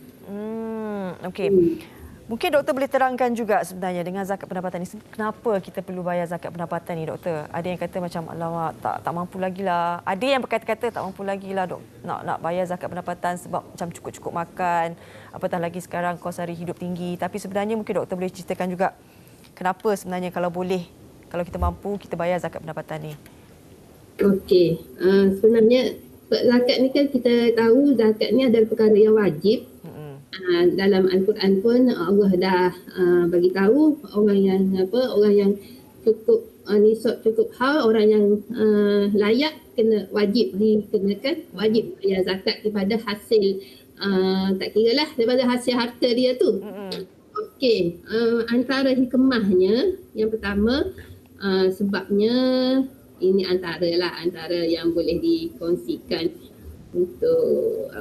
Okey. Mungkin doktor boleh terangkan juga sebenarnya dengan zakat pendapatan ni, kenapa kita perlu bayar zakat pendapatan ni, doktor? Ada yang kata macam alamak tak mampu lagi lah. Ada yang berkata-kata tak mampu lagi lah nak bayar zakat pendapatan sebab macam cukup-cukup makan. Apatah lagi sekarang kos hari hidup tinggi. Tapi sebenarnya mungkin doktor boleh ceritakan juga kenapa sebenarnya kalau boleh, kalau kita mampu, kita bayar zakat pendapatan ni. Okey. Sebenarnya zakat ni kan kita tahu zakat ni adalah perkara yang wajib. Dalam Al-Quran pun Allah dah bagi tahu orang yang cukup nisab, cukup haul, orang yang layak kena wajib dikenakan wajib bayar zakat daripada hasil tak kira lah daripada hasil harta dia tu. Okey, antara hikmahnya yang pertama, sebabnya ini antara yang boleh dikongsikan untuk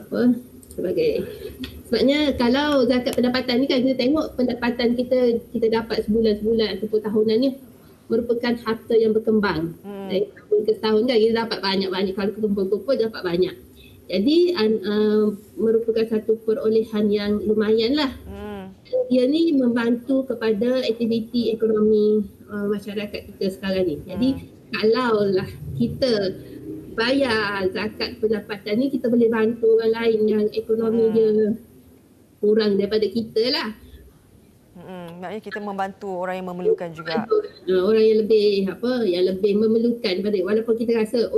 sebabnya kalau zakat pendapatan ni kan kita tengok pendapatan kita dapat sebulan ataupun tahunan ni merupakan harta yang berkembang. Dari tahun ke tahun kan kita dapat banyak-banyak, kalau kumpul-kumpul dapat banyak. Jadi merupakan satu perolehan yang lumayan lah. Dia ni membantu kepada aktiviti ekonomi masyarakat kita sekarang ni. Jadi kalaulah kita bayar zakat pendapatan ni, kita boleh bantu orang lain yang ekonomi dia kurang daripada kita lah. Maknanya kita membantu orang yang memerlukan juga. Orang yang lebih memerlukan daripada, walaupun kita rasa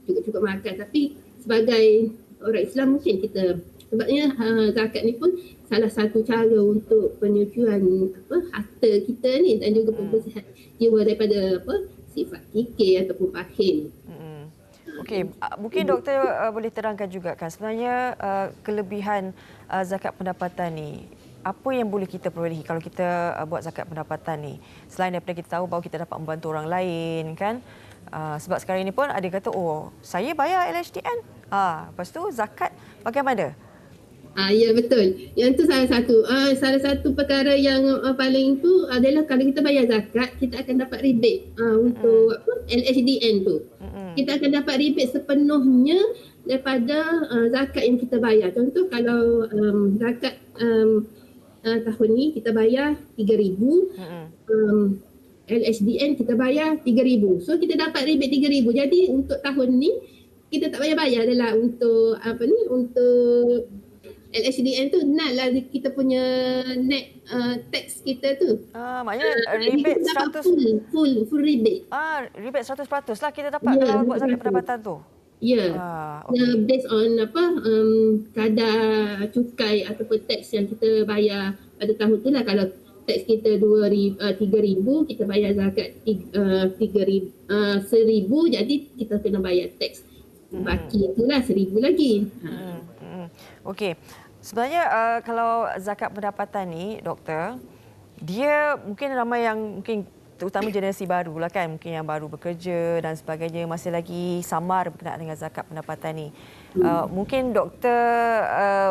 cukup makan, tapi sebagai orang Islam mungkin kita, sebabnya zakat ni pun salah satu cara untuk penyucian harta kita ni dan juga pembersihan jiwa daripada sifat kikir ataupun bakhil. Okey, mungkin doktor boleh terangkan juga kan sebenarnya kelebihan zakat pendapatan ni. Apa yang boleh kita perolehi kalau kita buat zakat pendapatan ni? Selain daripada kita tahu bahawa kita dapat membantu orang lain kan. Sebab sekarang ini pun ada kata, saya bayar LHDN. Lepas tu zakat bagaimana? Ya betul. Yang tu salah satu perkara yang paling tu adalah kalau kita bayar zakat, kita akan dapat rebate untuk LHDN tu. Kita akan dapat rebate sepenuhnya daripada zakat yang kita bayar. Contoh kalau zakat tahun ni kita bayar 3,000, LHDN kita bayar 3,000. So kita dapat rebate 3,000. Jadi untuk tahun ni kita tak bayar adalah untuk untuk LHDN tu lah kita punya net tax kita tu. Maknanya rebate 100 full rebate. Rebate 100% lah kita dapat kalau buat zakat pendapatan tu. Ya. Okay. Based on kadar cukai ataupun tax yang kita bayar pada tahun tu lah. Kalau tax kita 3,000, kita bayar zakat 1,000, jadi kita kena bayar tax. Baki itulah 1,000 lagi. Okey. Sebenarnya kalau zakat pendapatan ni, doktor, dia mungkin ramai yang mungkin terutama generasi baru lah kan, mungkin yang baru bekerja dan sebagainya masih lagi samar berkenaan dengan zakat pendapatan ni. Mungkin doktor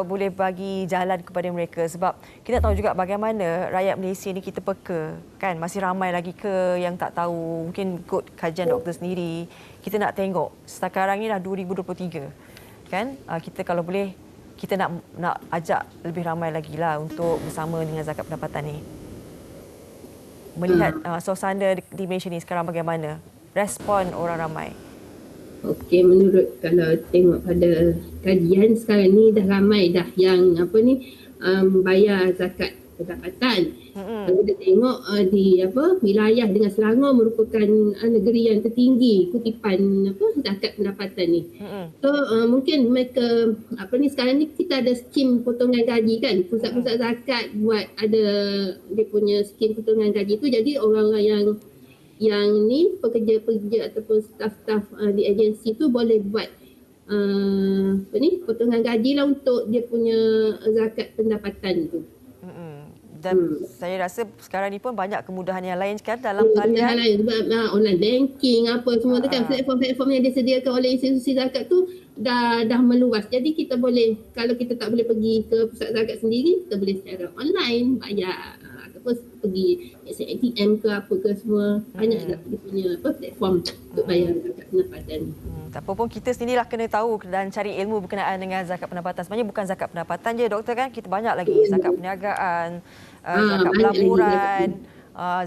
boleh bagi jalan kepada mereka sebab kita tahu juga bagaimana rakyat Malaysia ni kita peka kan, masih ramai lagi ke yang tak tahu. Mungkin ikut kajian doktor sendiri, kita nak tengok sekarang ni dah 2023 kan, kita kalau boleh kita nak ajak lebih ramai lagi lah untuk bersama dengan zakat pendapatan ni. Melihat suasana di Malaysia ni sekarang bagaimana? Respon orang ramai. Okey, menurut kalau tengok pada kajian sekarang ni dah ramai dah yang bayar zakat pendapatan. Kalau kita tengok di wilayah dengan Selangor merupakan negeri yang tertinggi kutipan zakat pendapatan ni. So mungkin mereka sekarang ni kita ada skim potongan gaji kan. Pusat-pusat zakat buat ada dia punya skim potongan gaji tu, jadi orang-orang yang ni pekerja-pekerja ataupun staf-staf di agensi tu boleh buat potongan gaji lah untuk dia punya zakat pendapatan tu. Dan saya rasa sekarang ni pun banyak kemudahan yang lain kan dalam talian. Online banking apa semua tu kan, platform-platform yang disediakan oleh institusi zakat tu dah meluas. Jadi kita boleh, kalau kita tak boleh pergi ke pusat zakat sendiri, kita boleh secara online bayar ataupun pergi ATM ke apa ke semua. Banyak dia punya platform untuk bayar zakat pendapatan. Tak apa pun kita sendirilah kena tahu dan cari ilmu berkenaan dengan zakat pendapatan. Sebenarnya bukan zakat pendapatan je doktor kan, kita banyak lagi zakat perniagaan, zakat pelaburan,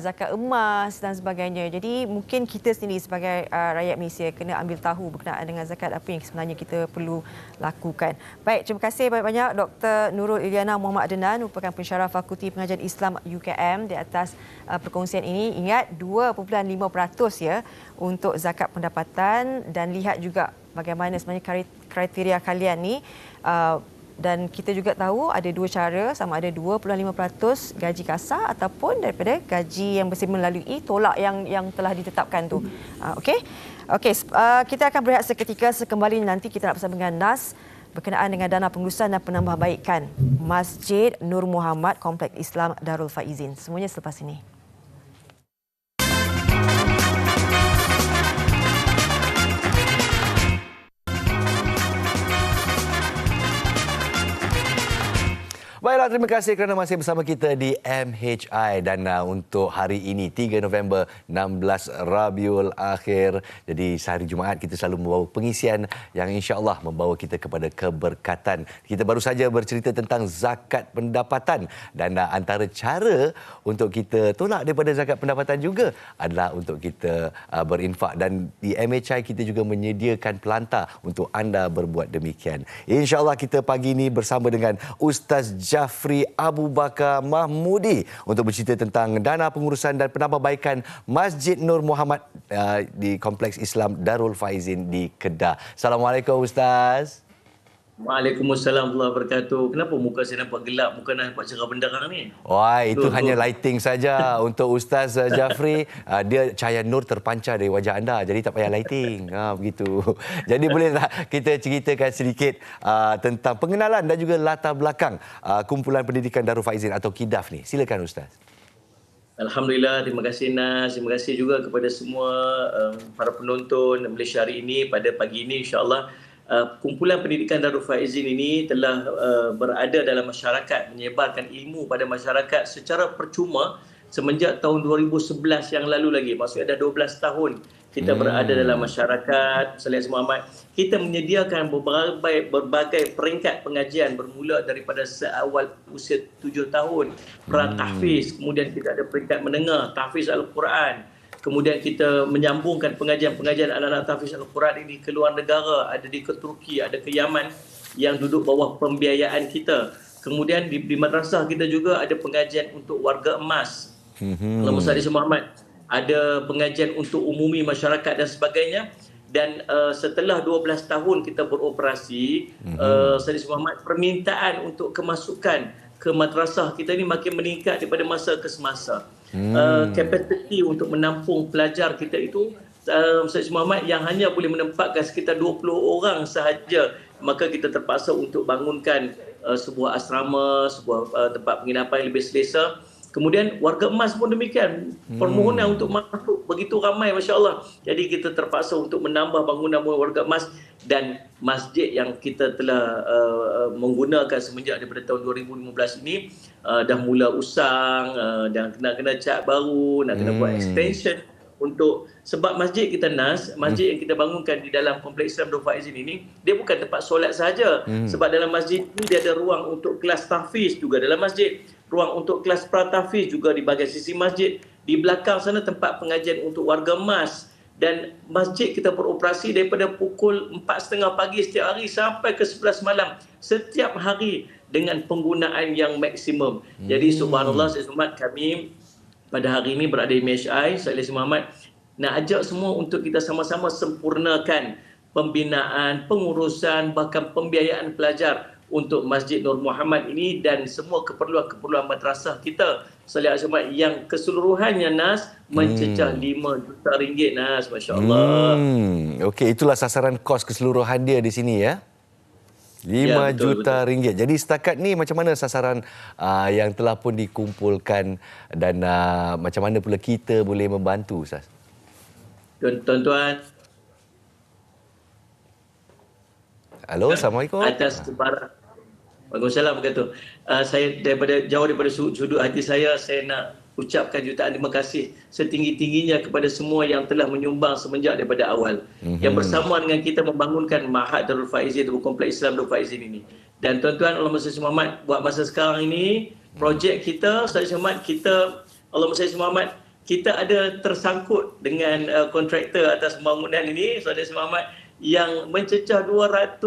zakat emas dan sebagainya. Jadi mungkin kita sendiri sebagai rakyat Malaysia kena ambil tahu berkenaan dengan zakat, apa yang sebenarnya kita perlu lakukan. Baik, terima kasih banyak-banyak Dr. Nurul Iliana Muhammad Adnan, merupakan pensyarah Fakulti Pengajian Islam UKM, di atas perkongsian ini. Ingat 2.5% ya untuk zakat pendapatan, dan lihat juga bagaimana sebenarnya kriteria kalian ni. Dan kita juga tahu ada dua cara, sama ada 2.5% gaji kasar ataupun daripada gaji yang bersih melalui tolak yang telah ditetapkan tu. Okey, kita akan berehat seketika. Sekembali nanti kita nak bersama dengan Nas berkenaan dengan dana pengurusan dan penambahbaikan Masjid Nur Muhammad Kompleks Islam Darul Faizin. Semuanya selepas ini. Baiklah, terima kasih kerana masih bersama kita di MHI. Dan untuk hari ini 3 November 16 Rabiul Akhir, jadi sehari Jumaat, kita selalu membawa pengisian yang insya-Allah membawa kita kepada keberkatan. Kita baru saja bercerita tentang zakat pendapatan, dan antara cara untuk kita tolak daripada zakat pendapatan juga adalah untuk kita berinfak, dan di MHI kita juga menyediakan pelantar untuk anda berbuat demikian. Insya-Allah kita pagi ini bersama dengan Ustaz Jafri Abu Bakar Mahmudi untuk bercerita tentang dana pengurusan dan penambahbaikan Masjid Nur Muhammad di Kompleks Islam Darul Faizin di Kedah. Assalamualaikum Ustaz. Waalaikumsalam warahmatullahi wabarakatuh. Kenapa muka saya nampak gelap, muka nampak cerah benderang ni? Wah, itu hanya lighting saja untuk Ustaz Jafri. Dia cahaya nur terpancar dari wajah anda, jadi tak payah lighting. Begitu. Jadi boleh tak kita ceritakan sedikit tentang pengenalan dan juga latar belakang Kumpulan Pendidikan Darul Faizin atau KIDAF ni? Silakan Ustaz. Alhamdulillah, terima kasih Nas. Terima kasih juga kepada semua para penonton Malaysia hari ini. Pada pagi ini insya-Allah Kumpulan Pendidikan Darul Faizin ini telah berada dalam masyarakat, menyebarkan ilmu pada masyarakat secara percuma semenjak tahun 2011 yang lalu lagi. Maksudnya dah 12 tahun kita berada dalam masyarakat. Salih Muhammad, kita menyediakan berbagai peringkat pengajian bermula daripada seawal usia 7 tahun, pra-tahfiz, kemudian kita ada peringkat menengah, tahfiz Al-Quran. Kemudian kita menyambungkan pengajian-pengajian anak-anak tahfiz Al-Quran ini ke luar negara, ada di Turki, ada ke Yaman yang duduk bawah pembiayaan kita. Kemudian di madrasah kita juga ada pengajian untuk warga emas. Allahumma salli Muhammad. Ada pengajian untuk umumi masyarakat dan sebagainya. Dan setelah 12 tahun kita beroperasi, Salih Muhammad, permintaan untuk kemasukan ke madrasah kita ini makin meningkat daripada masa ke semasa. Kapasiti untuk menampung pelajar kita itu Syed Muhammad yang hanya boleh menempatkan sekitar 20 orang sahaja, maka kita terpaksa untuk bangunkan sebuah asrama, sebuah tempat penginapan yang lebih selesa. Kemudian warga emas pun demikian. Permohonan untuk masuk begitu ramai, masya-Allah. Jadi kita terpaksa untuk menambah bangunan warga emas, dan masjid yang kita telah menggunakan semenjak daripada tahun 2015 ini dah mula usang, dan kena cat baru, nak kena buat extension untuk sebab masjid kita masjid yang kita bangunkan di dalam Kompleks Islam Darul Faizin ini, dia bukan tempat solat sahaja. Sebab dalam masjid ini dia ada ruang untuk kelas tahfiz juga dalam masjid, ruang untuk kelas pra-tahfiz juga di bahagian sisi masjid. Di belakang sana tempat pengajian untuk warga emas. Dan masjid kita beroperasi daripada pukul 4.30 pagi setiap hari sampai ke 11 malam setiap hari dengan penggunaan yang maksimum. Jadi subhanallah, Sayyid Muhammad, kami pada hari ini berada di MHI, Sayyid Muhammad, nak ajak semua untuk kita sama-sama sempurnakan pembinaan, pengurusan, bahkan pembiayaan pelajar untuk Masjid Nur Muhammad ini dan semua keperluan-keperluan madrasah kita, Salih Ahmad, yang keseluruhannya Nas mencecah 5 juta ringgit, Nas, masya-Allah. Okey, itulah sasaran kos keseluruhan dia di sini ya. 5 juta ringgit. Jadi setakat ni macam mana sasaran yang telah pun dikumpulkan dan macam mana pula kita boleh membantu, Ustaz? Tuan-tuan, halo, Assalamualaikum. Atas kebaran. Waalaikumsalam berkata. Saya jauh daripada sudut hati saya nak ucapkan jutaan terima kasih setinggi-tingginya kepada semua yang telah menyumbang semenjak daripada awal. Yang bersama dengan kita membangunkan Ma'had Darul Faizin, Kompleks Islam Darul Faizin ini. Dan tuan-tuan, Allahumma salli Muhammad, buat masa sekarang ini, projek kita, Salih Muhammad, kita, Allahumma salli Muhammad, kita ada tersangkut dengan kontraktor atas pembangunan ini, Salih Muhammad, yang mencecah 200,000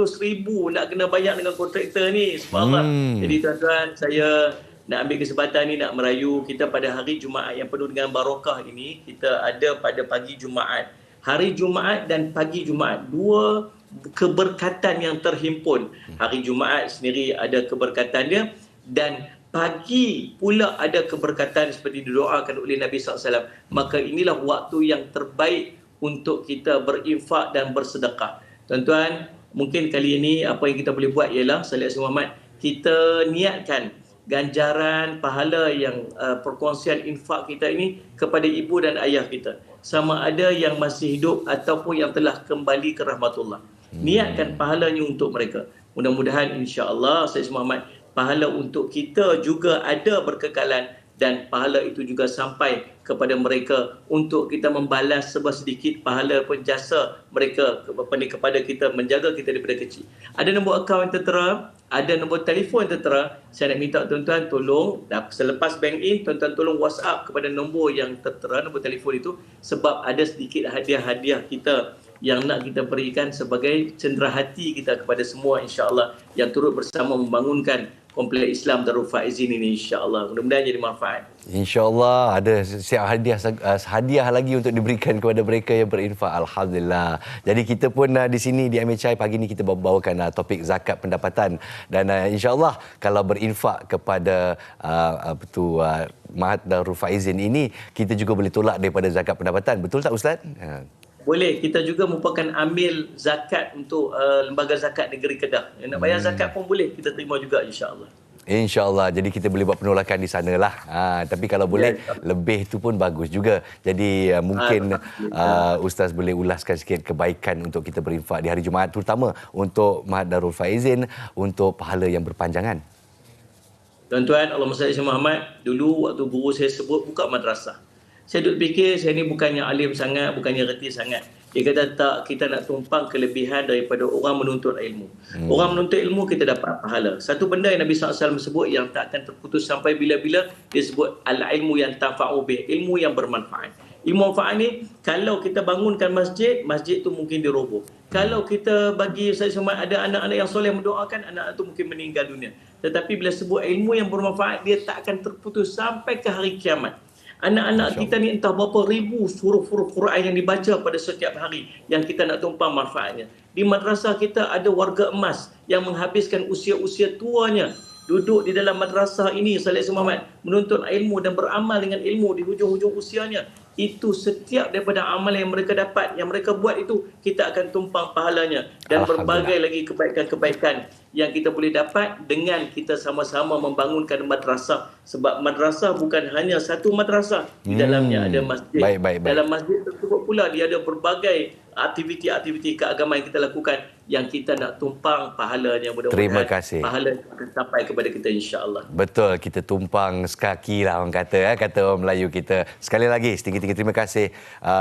nak kena bayar dengan kontraktor ni. Subhanallah. Jadi tuan-tuan, saya nak ambil kesempatan ni nak merayu kita pada hari Jumaat yang penuh dengan barakah ini. Kita ada pada pagi Jumaat. Hari Jumaat dan pagi Jumaat, dua keberkatan yang terhimpun. Hari Jumaat sendiri ada keberkatan dia, dan pagi pula ada keberkatan seperti didoakan oleh Nabi SAW. Maka inilah waktu yang terbaik untuk kita berinfak dan bersedekah. Tuan-tuan, mungkin kali ini apa yang kita boleh buat ialah, Salih Muhammad, kita niatkan ganjaran pahala yang perkongsian infak kita ini kepada ibu dan ayah kita, sama ada yang masih hidup ataupun yang telah kembali ke rahmatullah. Niatkan pahalanya untuk mereka. Mudah-mudahan insya-Allah, Sayyid Muhammad, pahala untuk kita juga ada berkekalan, dan pahala itu juga sampai kepada mereka untuk kita membalas sedikit pahala pun jasa mereka kepada kita, menjaga kita daripada kecil. Ada nombor akaun yang tertera, ada nombor telefon yang tertera. Saya nak minta tuan-tuan tolong, selepas bank in, tuan-tuan tolong WhatsApp kepada nombor yang tertera, nombor telefon itu, sebab ada sedikit hadiah-hadiah kita yang nak kita berikan sebagai cenderahati kita kepada semua, insya-Allah, yang turut bersama membangunkan Kompleks Islam Darul Faizin ini, insya-Allah. Mudah-mudahan jadi manfaat. InsyaAllah ada siap hadiah lagi untuk diberikan kepada mereka yang berinfak. Alhamdulillah. Jadi kita pun di sini di MHI pagi ini kita bawakan topik zakat pendapatan. Dan insyaAllah kalau berinfak kepada Mahat Darul Faizin ini, kita juga boleh tolak daripada zakat pendapatan. Betul tak Ustaz? Boleh. Kita juga merupakan ambil zakat untuk lembaga zakat negeri Kedah. Yang nak bayar zakat pun boleh. Kita terima juga, insya-Allah. InsyaAllah. Jadi kita boleh buat penolakan di sanalah. Tapi kalau boleh, lebih tu pun bagus juga. Jadi mungkin Ustaz boleh ulaskan sikit kebaikan untuk kita berinfak di hari Jumaat, terutama untuk Mahat Darul Faizin, untuk pahala yang berpanjangan. Tuan-tuan, Allahumma salli ala Muhammad. Dulu waktu guru saya sebut buka madrasah, saya duduk fikir, saya ni bukannya alim sangat, bukannya reti sangat. Dia kata tak, kita nak tumpang kelebihan daripada orang menuntut ilmu. Orang menuntut ilmu, kita dapat pahala. Satu benda yang Nabi SAW sebut yang tak akan terputus sampai bila-bila, dia sebut al-ilmu yang tanfa'u bih, ilmu yang bermanfaat. Ilmu manfaat ni, kalau kita bangunkan masjid, masjid tu mungkin diroboh. Kalau kita bagi, saya semua ada anak-anak yang soleh mendoakan, anak-anak tu mungkin meninggal dunia. Tetapi bila sebut ilmu yang bermanfaat, dia tak akan terputus sampai ke hari kiamat. Anak-anak kita ni entah berapa ribu huruf-huruf Quran yang dibaca pada setiap hari yang kita nak tumpang manfaatnya. Di madrasah kita ada warga emas yang menghabiskan usia-usia tuanya duduk di dalam madrasah ini, Salih Muhammad, menuntut ilmu dan beramal dengan ilmu di hujung-hujung usianya. Itu setiap daripada amal yang mereka dapat, yang mereka buat itu, kita akan tumpang pahalanya. Dan berbagai lagi kebaikan-kebaikan yang kita boleh dapat dengan kita sama-sama membangunkan madrasah. Sebab madrasah bukan hanya satu madrasah. Di dalamnya ada masjid. Baik. Dalam masjid tersebut pula dia ada berbagai aktiviti-aktiviti keagamaan yang kita lakukan yang kita nak tumpang pahalanya. Mudah-mudahan terima kasih. Pahala akan sampai kepada kita, insya-Allah. Betul, kita tumpang sekaki lah orang kata, kata orang Melayu kita. Sekali lagi, setinggi-tinggi terima kasih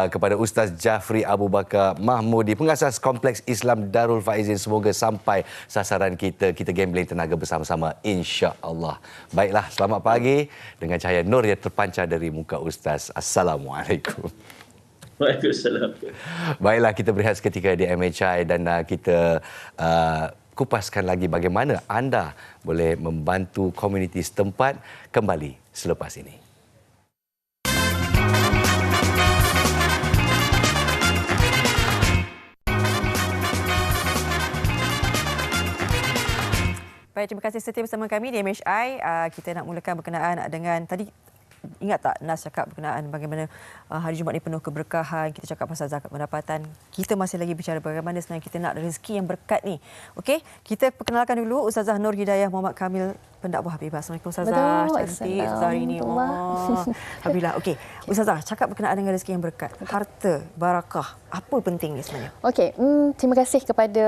kepada Ustaz Jafri Abu Bakar Mahmudi, pengasas Kompleks Islam Darul Faizin. Semoga sampai sasaran kita gambling tenaga bersama-sama, insya-Allah. Baiklah, selamat pagi dengan cahaya nur yang terpancar dari muka Ustaz. Assalamualaikum. Waalaikumsalam. Baiklah, kita berehat seketika di MHI dan kita kupaskan lagi bagaimana anda boleh membantu komuniti setempat kembali selepas ini. Baik, terima kasih setia bersama kami di MHI. Kita nak mulakan berkenaan dengan tadi. Ingat tak Nas cakap berkenaan bagaimana hari Jumaat ini penuh keberkahan, kita cakap pasal zakat pendapatan. Kita masih lagi bicara bagaimana sebenarnya kita nak rezeki yang berkat ni. Okey, kita perkenalkan dulu Ustazah Nur Hidayah Muhammad Kamil, pendakwah Habibah. Assalamualaikum Ustazah. Cantik Ustazah hari ini. Alhamdulillah. Okey, Ustazah cakap berkenaan dengan rezeki yang berkat. Harta, barakah. Apa pentingnya sebenarnya? Okey, terima kasih kepada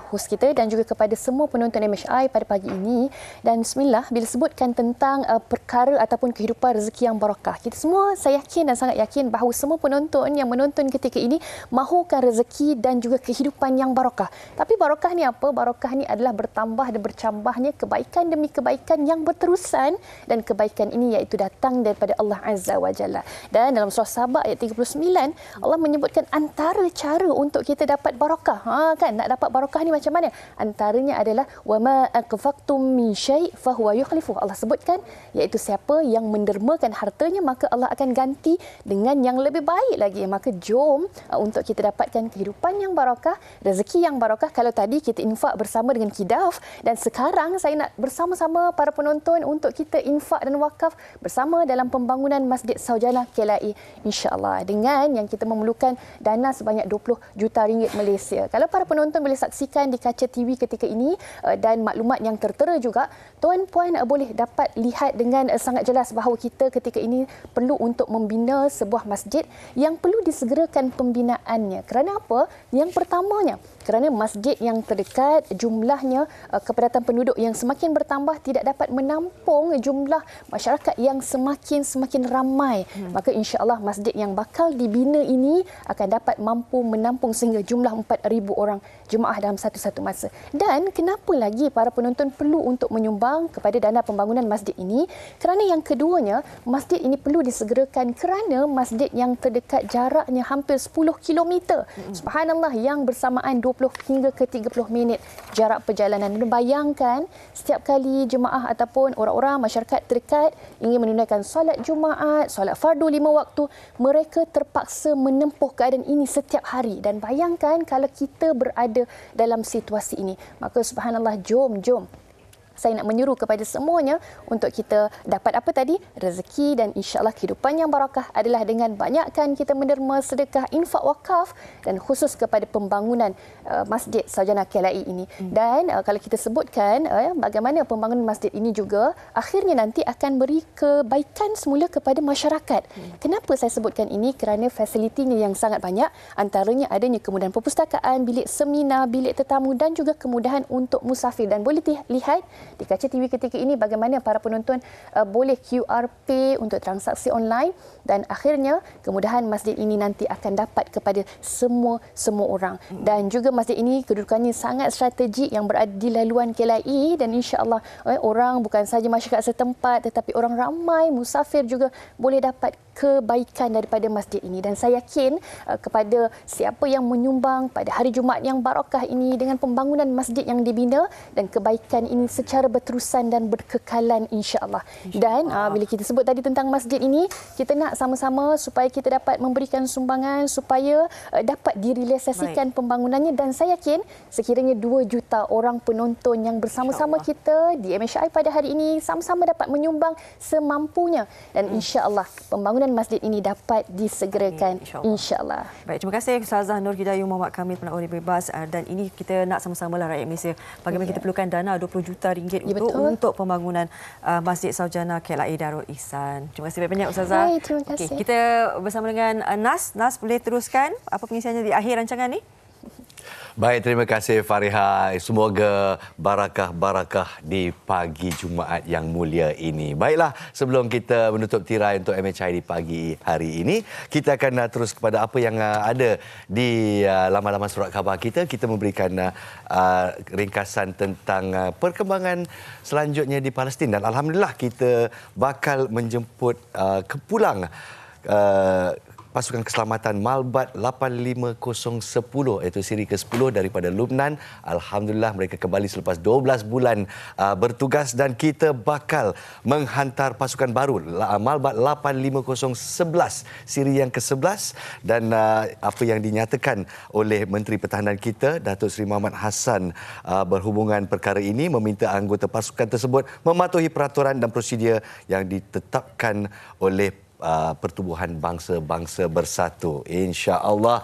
host kita dan juga kepada semua penonton MHI pada pagi ini. Dan bismillah, bila sebutkan tentang perkara ataupun kehidupan rezeki yang barakah, kita semua, saya yakin dan sangat yakin bahawa semua penonton yang menonton ketika ini mahukan rezeki dan juga kehidupan yang barakah. Tapi barakah ni apa? Barakah ni adalah bertambah dan bercambahnya kebaikan demi kebaikan yang berterusan, dan kebaikan ini iaitu datang daripada Allah Azza wa Jalla. Dan dalam surah Sabah ayat 39, Allah menyebutkan antara cara untuk kita dapat barakah. Kan, nak dapat barakah ni macam mana? Antaranya adalah wama aqfaqtum min syai' fahuwa yukhlifu. Allah sebutkan iaitu siapa yang mendermakan hartanya, maka Allah akan ganti dengan yang lebih baik lagi. Maka jom untuk kita dapatkan kehidupan yang barakah, rezeki yang barakah. Kalau tadi kita infak bersama dengan Kidaf, dan sekarang saya nak bersama-sama para penonton untuk kita infak dan wakaf bersama dalam pembangunan Masjid Saujana KLIA, insya-Allah, dengan yang kita memerlukan dana sebanyak 20 juta ringgit Malaysia. Kalau para penonton boleh saksikan di kaca TV ketika ini dan maklumat yang tertera juga, tuan-puan boleh dapat lihat dengan sangat jelas bahawa kita ketika ini perlu untuk membina sebuah masjid yang perlu disegerakan pembinaannya. Kerana apa? Yang pertamanya, kerana masjid yang terdekat jumlahnya kepadatan penduduk yang semakin bertambah tidak dapat menampung jumlah masyarakat yang semakin ramai. Maka insya-Allah masjid yang bakal dibina ini akan dapat mampu menampung sehingga jumlah 4,000 orang jemaah dalam satu-satu masa. Dan kenapa lagi para penonton perlu untuk menyumbang kepada dana pembangunan masjid ini? Kerana yang keduanya, masjid ini perlu disegerakan kerana masjid yang terdekat jaraknya hampir 10 km. Subhanallah, yang bersamaan 20 hingga ke 30 minit jarak perjalanan. Dan bayangkan setiap kali jemaah ataupun orang-orang masyarakat terdekat ingin menunaikan solat Jumaat, solat fardu 5 waktu, mereka terpaksa menempuh keadaan ini setiap hari. Dan bayangkan kalau kita berada dalam situasi ini. Maka subhanallah, jom saya nak menyuruh kepada semuanya untuk kita dapat apa tadi? Rezeki, dan insya-Allah kehidupan yang barakah adalah dengan banyakkan kita menderma sedekah, infak wakaf dan khusus kepada pembangunan Masjid Sarjana KLIA ini. Dan kalau kita sebutkan bagaimana pembangunan masjid ini juga akhirnya nanti akan beri kebaikan semula kepada masyarakat. Kenapa saya sebutkan ini? Kerana fasilitinya yang sangat banyak, antaranya adanya kemudahan perpustakaan, bilik seminar, bilik tetamu dan juga kemudahan untuk musafir. Dan boleh lihat di kaca TV ketika ini bagaimana para penonton boleh QR Pay untuk transaksi online, dan akhirnya kemudahan masjid ini nanti akan dapat kepada semua orang. Dan juga masjid ini kedudukannya sangat strategik yang berada di laluan KLIA, dan insya-Allah orang bukan sahaja masyarakat setempat tetapi orang ramai musafir juga boleh dapat kebaikan daripada masjid ini. Dan saya yakin kepada siapa yang menyumbang pada hari Jumaat yang barakah ini dengan pembangunan masjid yang dibina, dan kebaikan ini secara berterusan dan berkekalan insya-Allah. Dan bila kita sebut tadi tentang masjid ini, kita nak sama-sama supaya kita dapat memberikan sumbangan supaya dapat direalisasikan pembangunannya. Dan saya yakin sekiranya 2 juta orang penonton yang bersama-sama kita di MHI pada hari ini sama-sama dapat menyumbang semampunya, dan insya-Allah pembangunan masjid ini dapat disegerakan insya-Allah. Baik, terima kasih Ustazah Nur Hidayah Muhammad Kamil, penakwa bebas, dan ini kita nak sama-sama lah rakyat Malaysia bagaimana kita perlukan dana 20 juta ringgit untuk pembangunan Masjid Sarjana KLIA Darul Ihsan. Terima kasih banyak Ustazah. Hai, terima kasih. Kita bersama dengan Nas boleh teruskan apa pengisiannya di akhir rancangan ni? Baik, terima kasih Fariha. Semoga barakah di pagi Jumaat yang mulia ini. Baiklah, sebelum kita menutup tirai untuk MHI di pagi hari ini, kita akan terus kepada apa yang ada di laman-laman surat khabar kita. Kita memberikan ringkasan tentang perkembangan selanjutnya di Palestin. Dan alhamdulillah kita bakal menjemput kepulang pasukan keselamatan Malbat 85010, iaitu siri ke-10 daripada Lubnan. Alhamdulillah mereka kembali selepas 12 bulan bertugas, dan kita bakal menghantar pasukan baru Malbat 85011, siri yang ke-11. Dan apa yang dinyatakan oleh Menteri Pertahanan kita, Datuk Seri Muhammad Hassan, berhubungan perkara ini, meminta anggota pasukan tersebut mematuhi peraturan dan prosedur yang ditetapkan oleh Pertubuhan Bangsa-Bangsa Bersatu. InsyaAllah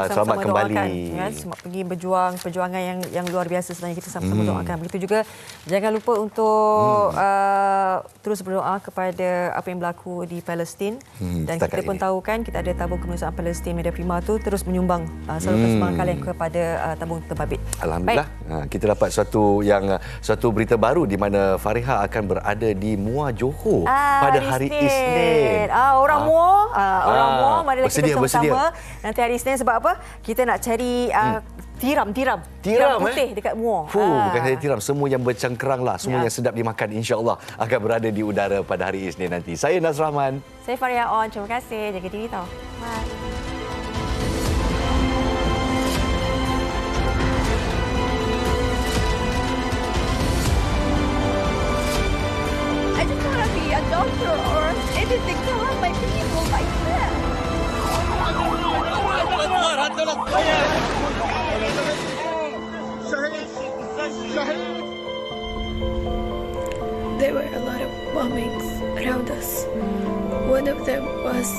selamat kembali. Pergi berjuang perjuangan yang luar biasa sebenarnya, kita sama-sama doakan. Begitu juga jangan lupa untuk terus berdoa kepada apa yang berlaku di Palestin. Dan kita pun tahu kan kita ada tabung kemanusiaan Palestin Media Prima tu terus menyumbang saluran sumbangan kalian kepada tabung terbabit. Alhamdulillah. Kita dapat satu berita baru di mana Fariha akan berada di Muar Johor pada hari Isnin. Orang Muar, marilah kita bersedia. sama-sama nanti hari Isnin. Sebab apa? Kita nak cari tiram putih dekat Muar. Bukan saja tiram, semua yang bercengkerang lah, semua yang sedap dimakan, insya-Allah akan berada di udara pada hari Isnin nanti. Saya Nas Rahman. Saya Faria On. Terima kasih. Jaga diri tau. Bye. I just want to be a doctor or anything to help my people, my friends. There were a lot of bombings around us. One of them was